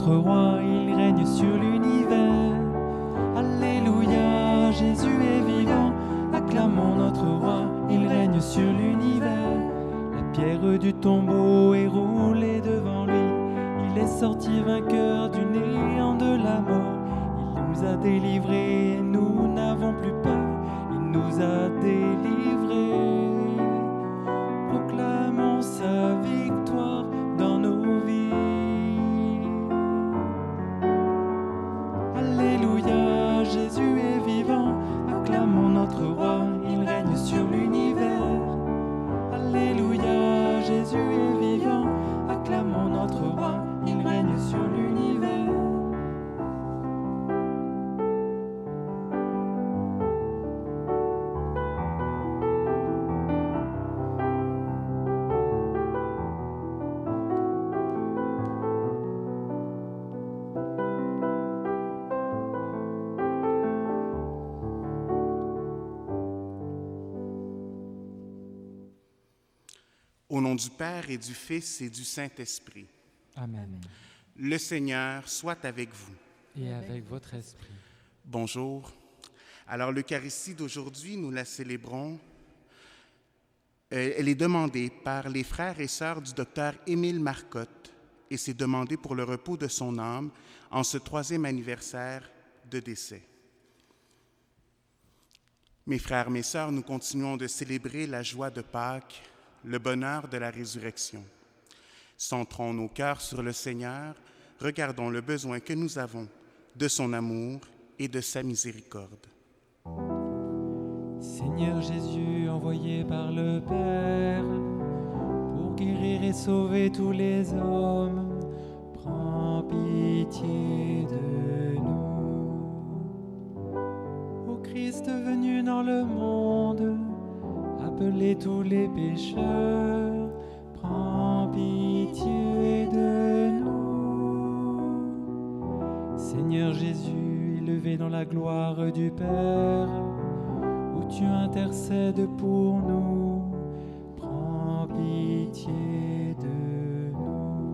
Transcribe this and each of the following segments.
notre roi, il règne sur l'univers. Alléluia, Jésus est vivant. Acclamons notre roi, il règne sur l'univers. La pierre du tombeau est roulée devant lui. Il est sorti vainqueur du néant de la mort. Il nous a délivrés et nous n'avons plus peur. Il nous a délivrés. Proclamons sa victoire dans nos vies. Alléluia, Jésus est vivant. Acclamons notre roi, il règne sur l'univers. Alléluia, Jésus est vivant. Acclamons notre roi, il règne sur l'univers. Au nom du Père et du Fils et du Saint-Esprit. Amen. Le Seigneur soit avec vous. Et avec votre esprit. Bonjour. Alors, l'Eucharistie d'aujourd'hui, nous la célébrons. Elle est demandée par les frères et sœurs du docteur Émile Marcotte et c'est demandé pour le repos de son âme en ce 3e anniversaire de décès. Mes frères, mes sœurs, nous continuons de célébrer la joie de Pâques, le bonheur de la résurrection. Centrons nos cœurs sur le Seigneur, regardons le besoin que nous avons de son amour et de sa miséricorde. Seigneur Jésus, envoyé par le Père, pour guérir et sauver tous les hommes, prends pitié de nous. Ô Christ venu dans le monde, appelez tous les pécheurs, prends pitié de nous. Seigneur Jésus, élevé dans la gloire du Père, où tu intercèdes pour nous, prends pitié de nous.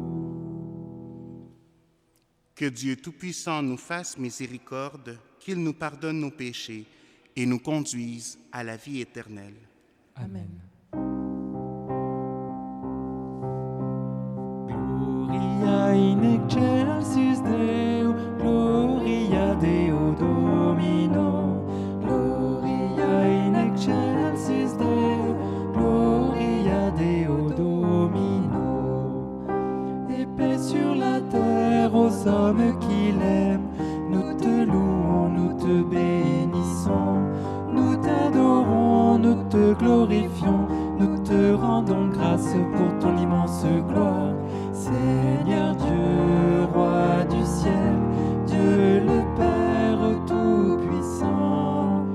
Que Dieu Tout-Puissant nous fasse miséricorde, qu'il nous pardonne nos péchés et nous conduise à la vie éternelle. Amen. Gloria in excelsis Deo, Gloria Deo Domino. Gloria in excelsis Deo, Gloria Deo Domino. Et paix sur la terre aux hommes qu'il aime. Nous te louons, nous te bénissons. Nous t'adorons, nous te glorifions, nous te rendons grâce pour ton immense gloire. Seigneur Dieu, roi du ciel, Dieu le Père Tout-Puissant,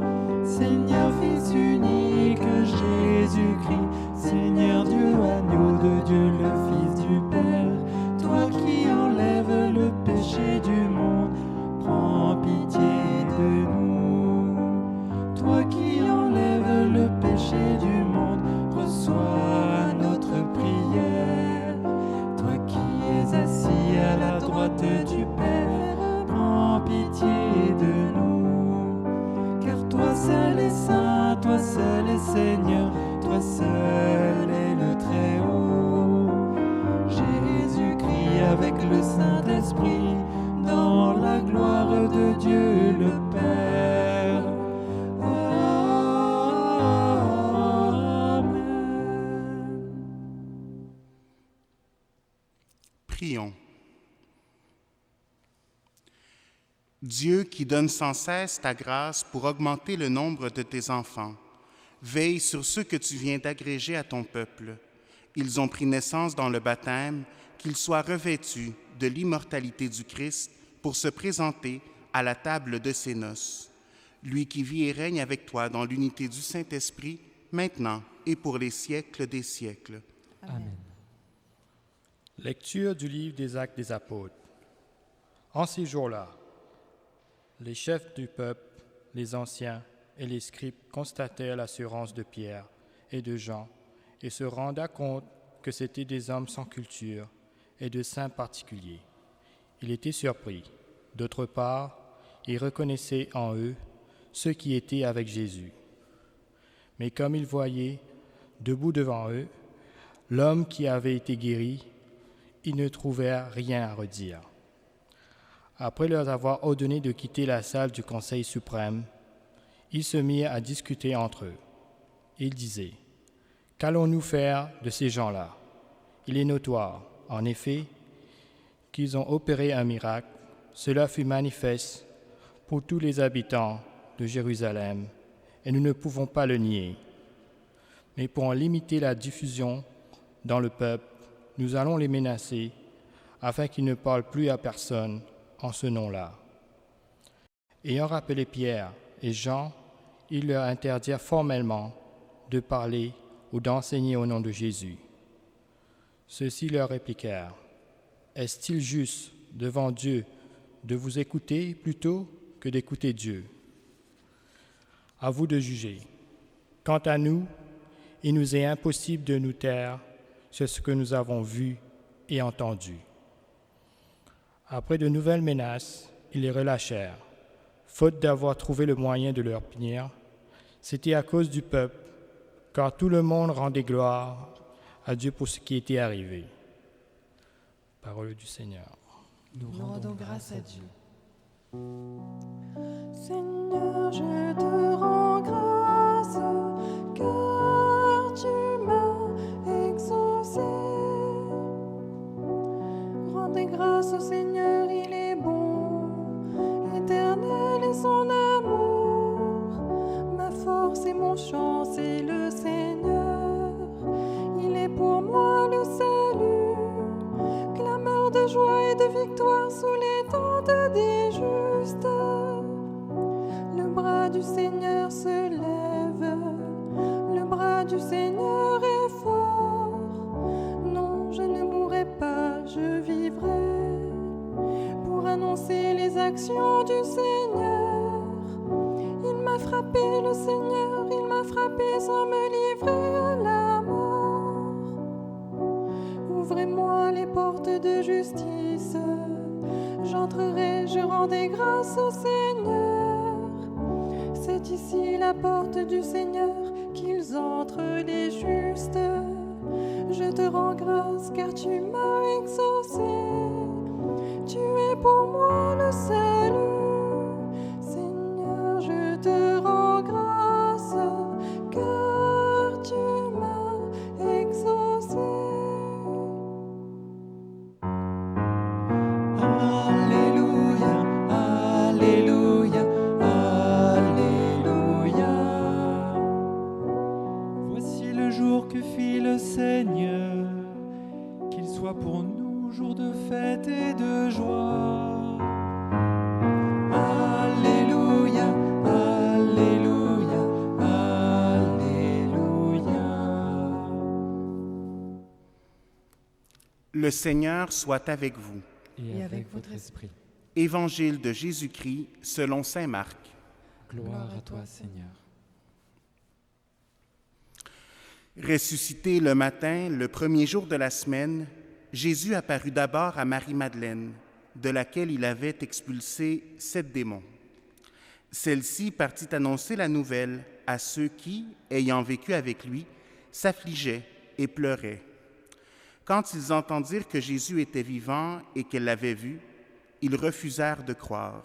Seigneur Fils unique, Jésus-Christ, Seigneur Dieu, agneau de Dieu, le Fils du Père, toi qui enlèves le péché du monde, prends pitié de nous. Toi qui enlèves le péché du monde, reçois notre prière. Toi qui es assis à la droite du Père, prends pitié de nous. Car toi seul est saint, toi seul est Seigneur, toi seul est le Très-Haut. Jésus-Christ avec le Saint-Esprit, dans la gloire de Dieu le Père. Prions. Dieu qui donne sans cesse ta grâce pour augmenter le nombre de tes enfants, veille sur ceux que tu viens d'agréger à ton peuple. Ils ont pris naissance dans le baptême, qu'ils soient revêtus de l'immortalité du Christ pour se présenter à la table de ses noces. Lui qui vit et règne avec toi dans l'unité du Saint-Esprit, maintenant et pour les siècles des siècles. Amen. Lecture du livre des Actes des Apôtres. En ces jours-là, les chefs du peuple, les anciens et les scribes constatèrent l'assurance de Pierre et de Jean et se rendirent compte que c'étaient des hommes sans culture et de saints particuliers. il était surpris. D'autre part, il reconnaissait en eux ceux qui étaient avec Jésus. Mais comme il voyait, debout devant eux, l'homme qui avait été guéri, ils ne trouvèrent rien à redire. Après leur avoir ordonné de quitter la salle du Conseil suprême, ils se mirent à discuter entre eux. Ils disaient, « Qu'allons-nous faire de ces gens-là ? Il est notoire, en effet, qu'ils ont opéré un miracle. Cela fut manifeste pour tous les habitants de Jérusalem, et nous ne pouvons pas le nier. Mais pour en limiter la diffusion dans le peuple, nous allons les menacer afin qu'ils ne parlent plus à personne en ce nom-là. » Ayant rappelé Pierre et Jean, ils leur interdirent formellement de parler ou d'enseigner au nom de Jésus. Ceux-ci leur répliquèrent, « Est-il juste devant Dieu de vous écouter plutôt que d'écouter Dieu? À vous de juger. Quant à nous, il nous est impossible de nous taire sur ce que nous avons vu et entendu. » Après de nouvelles menaces, ils les relâchèrent. Faute d'avoir trouvé le moyen de leur punir, c'était à cause du peuple, car tout le monde rendait gloire à Dieu pour ce qui était arrivé. Parole du Seigneur. Nous rendons grâce à Dieu. Seigneur, je te rends grâce, car tu m'as exaucé. Rendez grâce au Seigneur, il est bon, éternel est son amour. Ma force et mon chant, c'est le Seigneur, il est pour moi le salut. Clameur de joie et de victoire sous les tentes des justes. Le bras du Seigneur se lève, le bras du Seigneur est fort. Non, je ne mourrai pas, je vivrai pour annoncer les actions du Seigneur. Il m'a frappé, le Seigneur, il m'a frappé sans me livrer à la mort. Ouvrez-moi les portes de justice, j'entrerai, je rendrai grâce au Seigneur. C'est ici la porte du Seigneur, qu'ils entrent les justes. Je te rends grâce car tu m'as exaucé. Tu es pour moi le salut. Seigneur, je te rends grâce car tu m'as exaucé. Alléluia, Alléluia, Alléluia. Voici le jour que fit le Seigneur, qu'il soit pour nous jour de fête et de joie. Alléluia, Alléluia, Alléluia. Le Seigneur soit avec vous. Et avec votre esprit. Évangile de Jésus-Christ selon saint Marc. Gloire à toi, Seigneur. Ressuscité le matin, le premier jour de la semaine, Jésus apparut d'abord à Marie-Madeleine, de laquelle il avait expulsé 7 démons. Celle-ci partit annoncer la nouvelle à ceux qui, ayant vécu avec lui, s'affligeaient et pleuraient. Quand ils entendirent que Jésus était vivant et qu'elle l'avait vu, ils refusèrent de croire.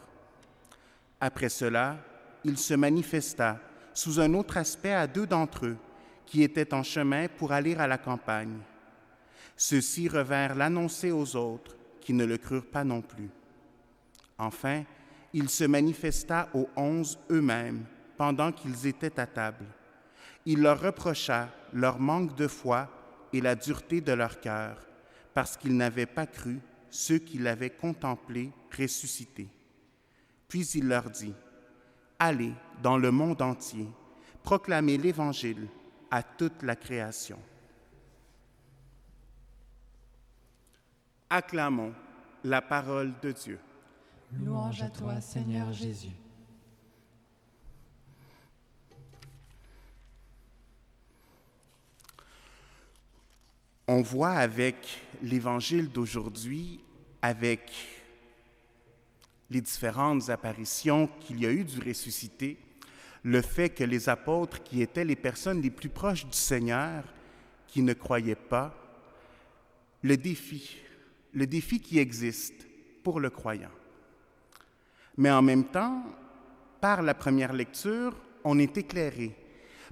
Après cela, il se manifesta sous un autre aspect à 2 d'entre eux qui étaient en chemin pour aller à la campagne. Ceux-ci revinrent l'annoncer aux autres qui ne le crurent pas non plus. Enfin, il se manifesta aux 11 eux-mêmes pendant qu'ils étaient à table. Il leur reprocha leur manque de foi et la dureté de leur cœur, parce qu'ils n'avaient pas cru ceux qui l'avaient contemplé ressuscité. Puis il leur dit, « Allez dans le monde entier, proclamez l'Évangile à toute la création. » Acclamons la parole de Dieu. Louange à toi, Seigneur Jésus. On voit avec l'Évangile d'aujourd'hui, avec les différentes apparitions qu'il y a eu du ressuscité, le fait que les apôtres, qui étaient les personnes les plus proches du Seigneur, qui ne croyaient pas, le défi qui existe pour le croyant. Mais en même temps, par la première lecture, on est éclairé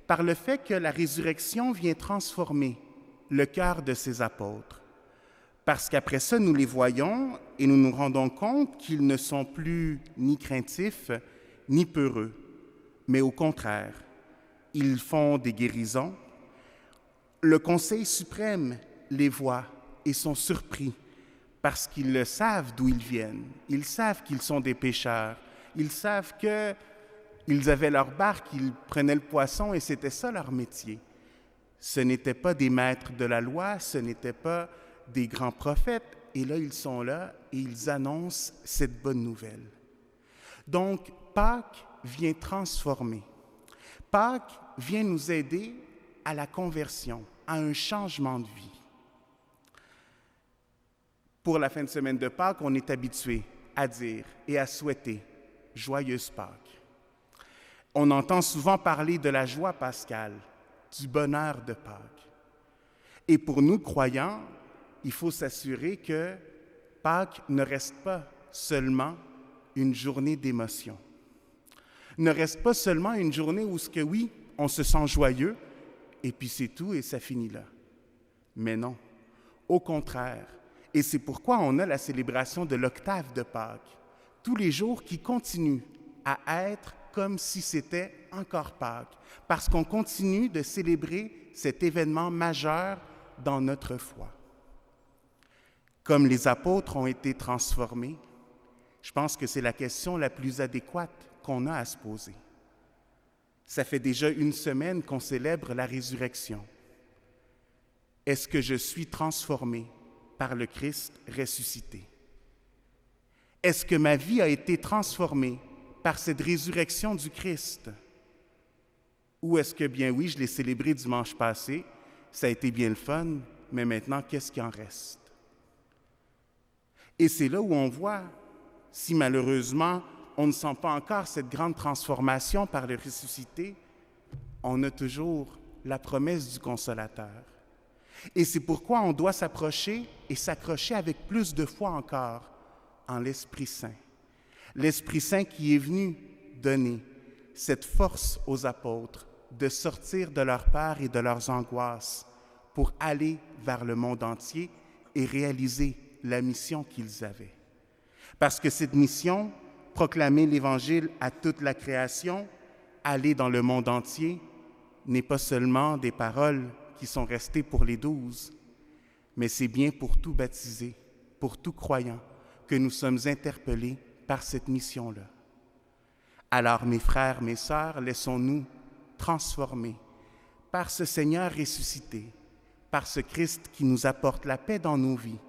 par le fait que la résurrection vient transformer le cœur de ces apôtres. Parce qu'après ça, nous les voyons et nous nous rendons compte qu'ils ne sont plus ni craintifs, ni peureux, mais au contraire, ils font des guérisons. Le Conseil suprême les voit et sont surpris parce qu'ils le savent d'où ils viennent. Ils savent qu'ils sont des pécheurs. Ils savent qu'ils avaient leur barque, ils prenaient le poisson et c'était ça leur métier. Ce n'étaient pas des maîtres de la loi, ce n'étaient pas des grands prophètes. Et là, ils sont là et ils annoncent cette bonne nouvelle. Donc, Pâques vient transformer. Pâques vient nous aider à la conversion, à un changement de vie. Pour la fin de semaine de Pâques, on est habitué à dire et à souhaiter « Joyeuse Pâques ». On entend souvent parler de la joie pascale, du bonheur de Pâques. Et pour nous, croyants, il faut s'assurer que Pâques ne reste pas seulement une journée d'émotion. Ne reste pas seulement une journée où, oui, on se sent joyeux, et puis c'est tout et ça finit là. Mais non, au contraire. Et c'est pourquoi on a la célébration de l'octave de Pâques, tous les jours qui continuent à être comme si c'était encore Pâques, parce qu'on continue de célébrer cet événement majeur dans notre foi. Comme les apôtres ont été transformés, je pense que c'est la question la plus adéquate qu'on a à se poser. Ça fait déjà une semaine qu'on célèbre la résurrection. Est-ce que je suis transformé par le Christ ressuscité? Est-ce que ma vie a été transformée par cette résurrection du Christ? Ou est-ce que, bien oui, je l'ai célébré dimanche passé, ça a été bien le fun, mais maintenant, qu'est-ce qui en reste? Et c'est là où on voit, si malheureusement, on ne sent pas encore cette grande transformation par le ressuscité, on a toujours la promesse du Consolateur. Et c'est pourquoi on doit s'approcher et s'accrocher avec plus de foi encore en l'Esprit Saint. L'Esprit Saint qui est venu donner cette force aux apôtres de sortir de leur peur et de leurs angoisses pour aller vers le monde entier et réaliser la mission qu'ils avaient. Parce que cette mission, proclamer l'Évangile à toute la création, aller dans le monde entier, n'est pas seulement des paroles qui sont restées pour les 12, mais c'est bien pour tout baptisé, pour tout croyant, que nous sommes interpellés par cette mission-là. Alors, mes frères, mes sœurs, laissons-nous transformer par ce Seigneur ressuscité, par ce Christ qui nous apporte la paix dans nos vies,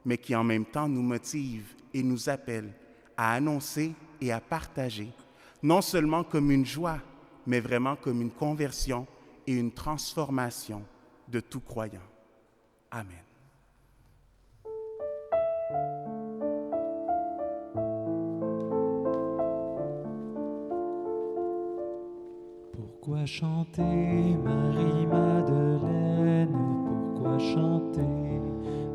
mais qui en même temps nous motive et nous appelle à annoncer et à partager, non seulement comme une joie, mais vraiment comme une conversion et une transformation de tout croyant. Amen. Pourquoi chanter, Marie-Madeleine? Pourquoi chanter?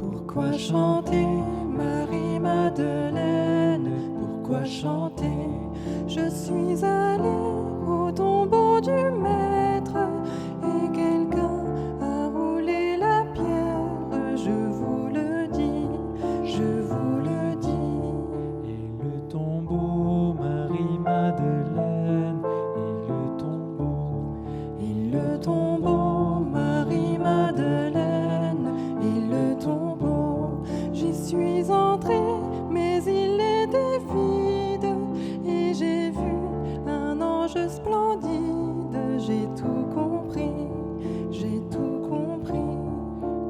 Pourquoi chanter, Marie-Madeleine? Pourquoi chanter? Je suis allée au tombeau du Maître et quelqu'un a roulé la pierre. Je vous le dis, je vous le dis. Et le tombeau, Marie-Madeleine, Et le tombeau, Marie-Madeleine, et le tombeau, j'y suis entrée, mais il était vide, et j'ai vu un ange splendide, j'ai tout compris, j'ai tout compris.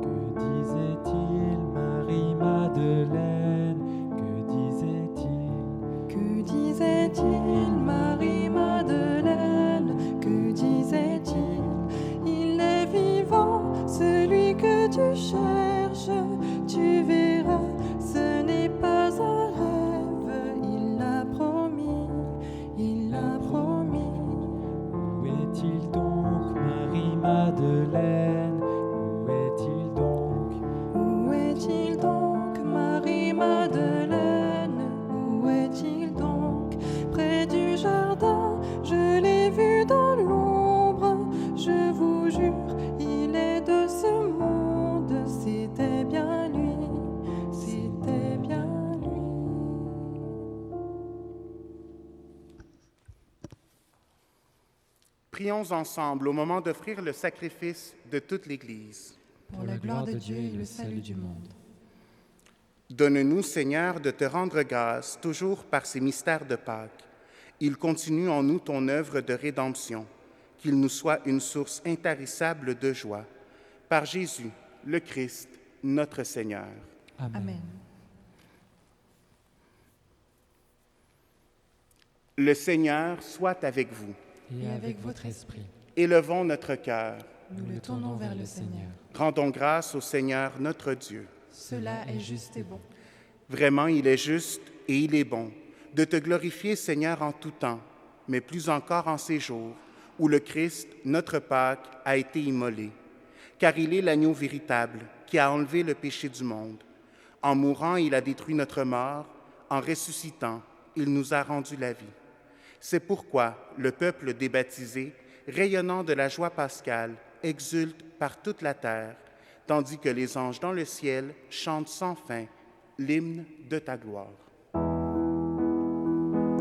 que disait-il, Marie-Madeleine? Que disait-il? Que disait-il, Marie-Madeleine? Que disait-il? Il est vivant, celui que tu cherches, tu verras, ce n'est pas un rêve, il Prions ensemble au moment d'offrir le sacrifice de toute l'Église. Pour la gloire de Dieu et le salut du monde. Donne-nous, Seigneur, de te rendre grâce, toujours par ces mystères de Pâques. Il continue en nous ton œuvre de rédemption, qu'il nous soit une source intarissable de joie. Par Jésus, le Christ, notre Seigneur. Amen. Le Seigneur soit avec vous. Et avec votre esprit, Élevons notre cœur. nous le tournons vers le Seigneur. Rendons grâce au Seigneur notre Dieu. Cela est juste et bon. Vraiment, il est juste et il est bon de te glorifier, Seigneur, en tout temps, mais plus encore en ces jours où le Christ, notre Pâque, a été immolé. Car il est l'agneau véritable qui a enlevé le péché du monde. En mourant, il a détruit notre mort. En ressuscitant, il nous a rendu la vie. C'est pourquoi le peuple débaptisé, rayonnant de la joie pascale, exulte par toute la terre, tandis que les anges dans le ciel chantent sans fin l'hymne de ta gloire.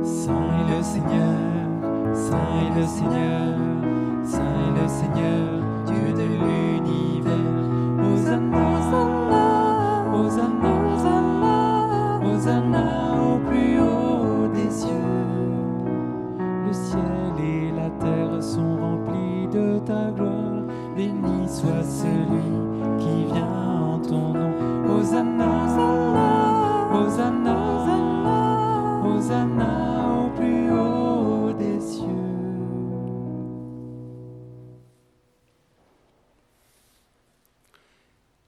Saint est le Seigneur, Saint est le Seigneur, Saint est le Seigneur, Dieu de l'univers. Hosanna, Hosanna, Hosanna, Hosanna au plus haut des cieux. Le ciel et la terre sont remplis de ta gloire. Béni soit celui qui vient en ton nom. Hosanna, Hosanna, Hosanna, Hosanna au plus haut des cieux.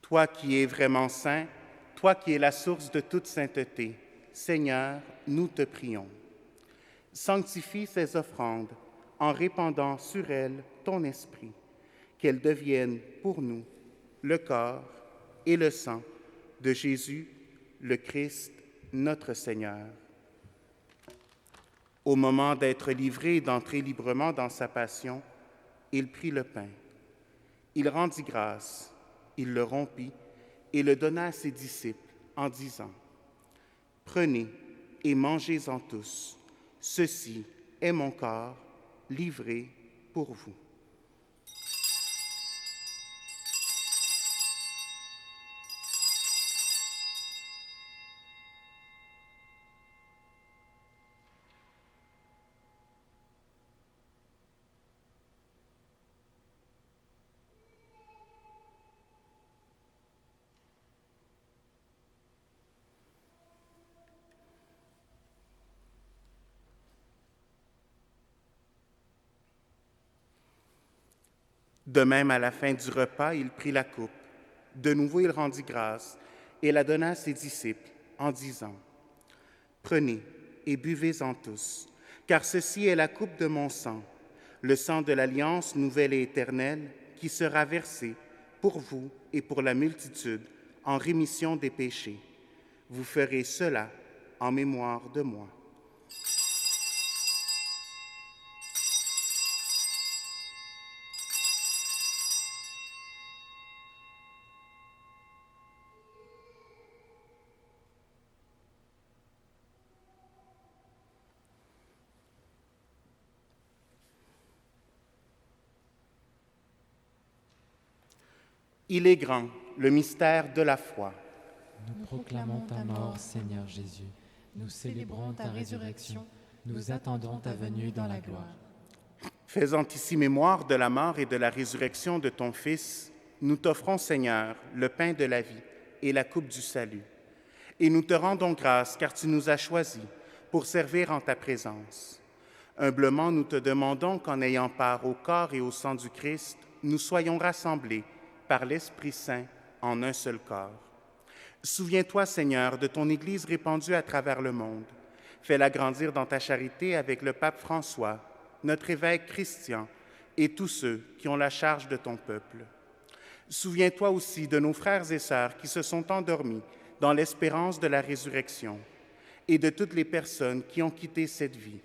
Toi qui es vraiment saint, toi qui es la source de toute sainteté, Seigneur, nous te prions. Sanctifie ces offrandes en répandant sur elles ton esprit, qu'elles deviennent pour nous le corps et le sang de Jésus, le Christ, notre Seigneur. Au moment d'être livré et d'entrer librement dans sa passion, il prit le pain. Il rendit grâce, il le rompit et le donna à ses disciples en disant : « Prenez et mangez-en tous. Ceci est mon corps livré pour vous. » De même, à la fin du repas, il prit la coupe. De nouveau, il rendit grâce et la donna à ses disciples en disant : « Prenez et buvez-en tous, car ceci est la coupe de mon sang, le sang de l'alliance nouvelle et éternelle qui sera versé pour vous et pour la multitude en rémission des péchés. Vous ferez cela en mémoire de moi. » Il est grand, le mystère de la foi. Nous proclamons ta mort, Seigneur Jésus. Nous célébrons ta résurrection. Nous attendons ta venue dans la gloire. Faisant ici mémoire de la mort et de la résurrection de ton Fils, nous t'offrons, Seigneur, le pain de la vie et la coupe du salut. Et nous te rendons grâce car tu nous as choisis pour servir en ta présence. Humblement, nous te demandons qu'en ayant part au corps et au sang du Christ, nous soyons rassemblés par l'Esprit Saint en un seul corps. Souviens-toi, Seigneur, de ton Église répandue à travers le monde. Fais-la grandir dans ta charité avec le pape François, notre évêque Christian et tous ceux qui ont la charge de ton peuple. Souviens-toi aussi de nos frères et sœurs qui se sont endormis dans l'espérance de la résurrection et de toutes les personnes qui ont quitté cette vie.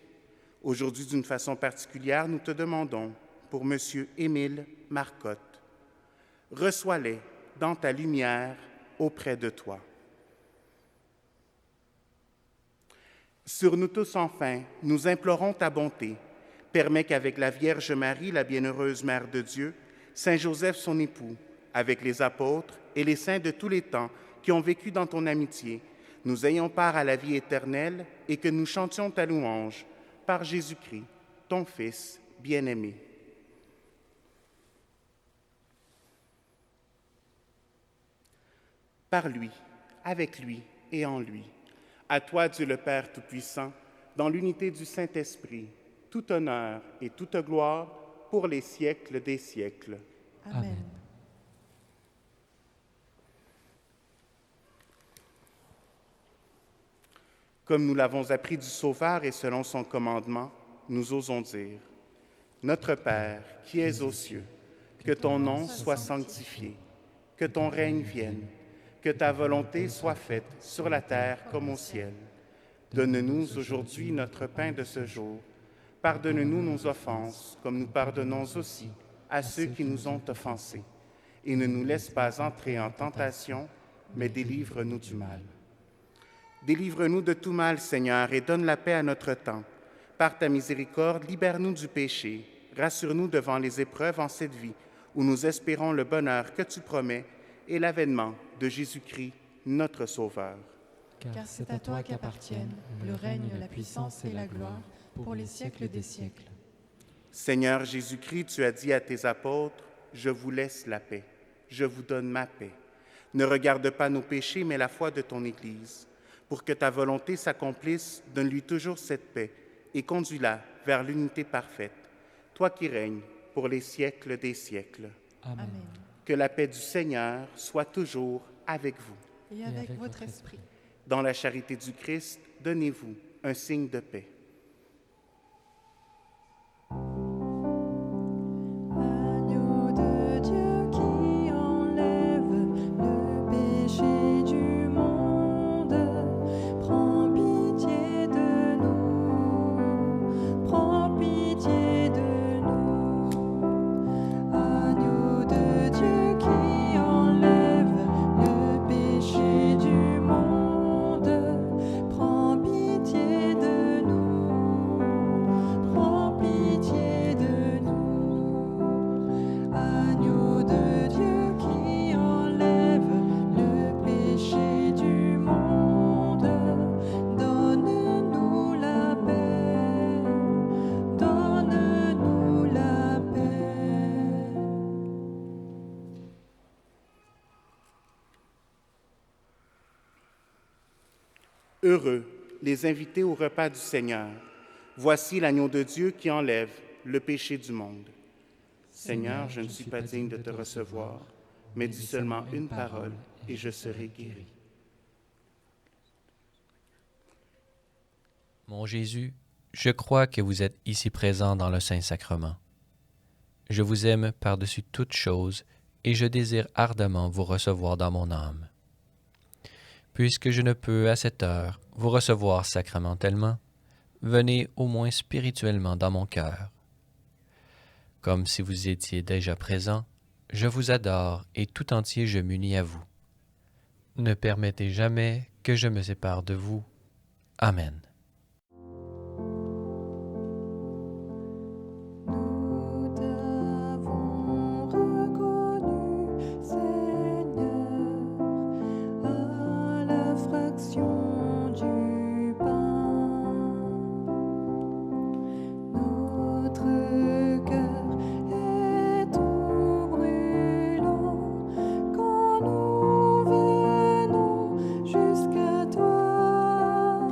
Aujourd'hui, d'une façon particulière, nous te demandons pour M. Émile Marcotte. Reçois-les dans ta lumière auprès de toi. Sur nous tous, enfin, nous implorons ta bonté, Permets qu'avec la Vierge Marie, la bienheureuse Mère de Dieu, Saint Joseph, son époux, avec les apôtres et les saints de tous les temps qui ont vécu dans ton amitié, nous ayons part à la vie éternelle et que nous chantions ta louange par Jésus-Christ, ton Fils bien-aimé. Par lui, avec lui et en lui, à toi, Dieu le Père Tout-Puissant, dans l'unité du Saint-Esprit, tout honneur et toute gloire pour les siècles des siècles. Amen. Comme nous l'avons appris du Sauveur et selon son commandement, nous osons dire: Notre Père, qui es aux cieux, que ton nom soit sanctifié, que ton règne vienne, que ta volonté soit faite sur la terre comme au ciel. Donne-nous aujourd'hui notre pain de ce jour. Pardonne-nous nos offenses, comme nous pardonnons aussi à ceux qui nous ont offensés. Et ne nous laisse pas entrer en tentation, mais délivre-nous du mal. Délivre-nous de tout mal, Seigneur, et donne la paix à notre temps. Par ta miséricorde, libère-nous du péché. Rassure-nous devant les épreuves en cette vie, où nous espérons le bonheur que tu promets et l'avènement de Jésus-Christ, notre Sauveur. Car c'est à toi qu'appartiennent le règne, la puissance et la gloire pour les siècles des siècles. Seigneur Jésus-Christ, tu as dit à tes apôtres: Je vous laisse la paix, je vous donne ma paix. Ne regarde pas nos péchés, mais la foi de ton Église. Pour que ta volonté s'accomplisse, donne-lui toujours cette paix et conduis-la vers l'unité parfaite, toi qui règnes pour les siècles des siècles. Amen. Que la paix du Seigneur soit toujours avec vous. Et avec votre esprit. Dans la charité du Christ, donnez-vous un signe de paix. Agneau de Dieu qui enlève le péché du monde, prends pitié de nous, prends pitié de nous. Agneau de Dieu qui enlève le péché du monde, prends pitié de nous, prends pitié de nous. Agneau de Dieu qui enlève le péché du monde, donne-nous la paix, donne-nous la paix. Heureux les invités au repas du Seigneur. Voici l'agneau de Dieu qui enlève le péché du monde. Seigneur, je ne suis pas digne de te recevoir, mais dis seulement une parole et je serai guéri. Mon Jésus, je crois que vous êtes ici présent dans le Saint-Sacrement. Je vous aime par-dessus toute chose et je désire ardemment vous recevoir dans mon âme. Puisque je ne peux à cette heure vous recevoir sacramentellement, venez au moins spirituellement dans mon cœur. Comme si vous étiez déjà présent, je vous adore et tout entier je m'unis à vous. Ne permettez jamais que je me sépare de vous. Amen. Nous t'avons reconnu, Seigneur, à la fraction du pain. Notre cœur est tout brûlant quand nous venons jusqu'à toi.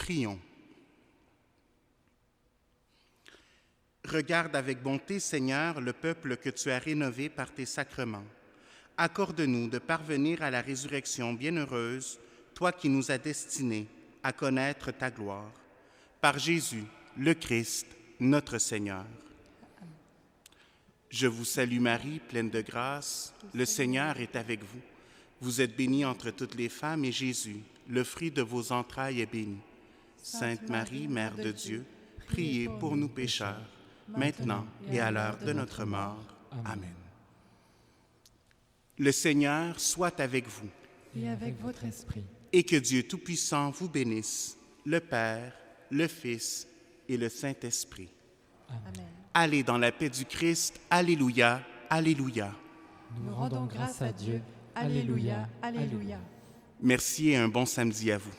Prions. Regarde avec bonté, Seigneur, le peuple que tu as rénové par tes sacrements. Accorde-nous de parvenir à la résurrection bienheureuse, toi qui nous as destinés à connaître ta gloire. Par Jésus, le Christ, notre Seigneur. Je vous salue Marie, pleine de grâce, le Seigneur est avec vous. Vous êtes bénie entre toutes les femmes et Jésus, le fruit de vos entrailles, est béni. Sainte Marie, Mère de Dieu, priez pour nous pécheurs, maintenant et à l'heure de notre mort. Amen. Le Seigneur soit avec vous. Et avec votre esprit. Et que Dieu Tout-Puissant vous bénisse, le Père, le Fils et le Saint-Esprit. Amen. Allez dans la paix du Christ. Alléluia, alléluia. Nous rendons grâce à Dieu. Alléluia, alléluia. Merci et un bon samedi à vous.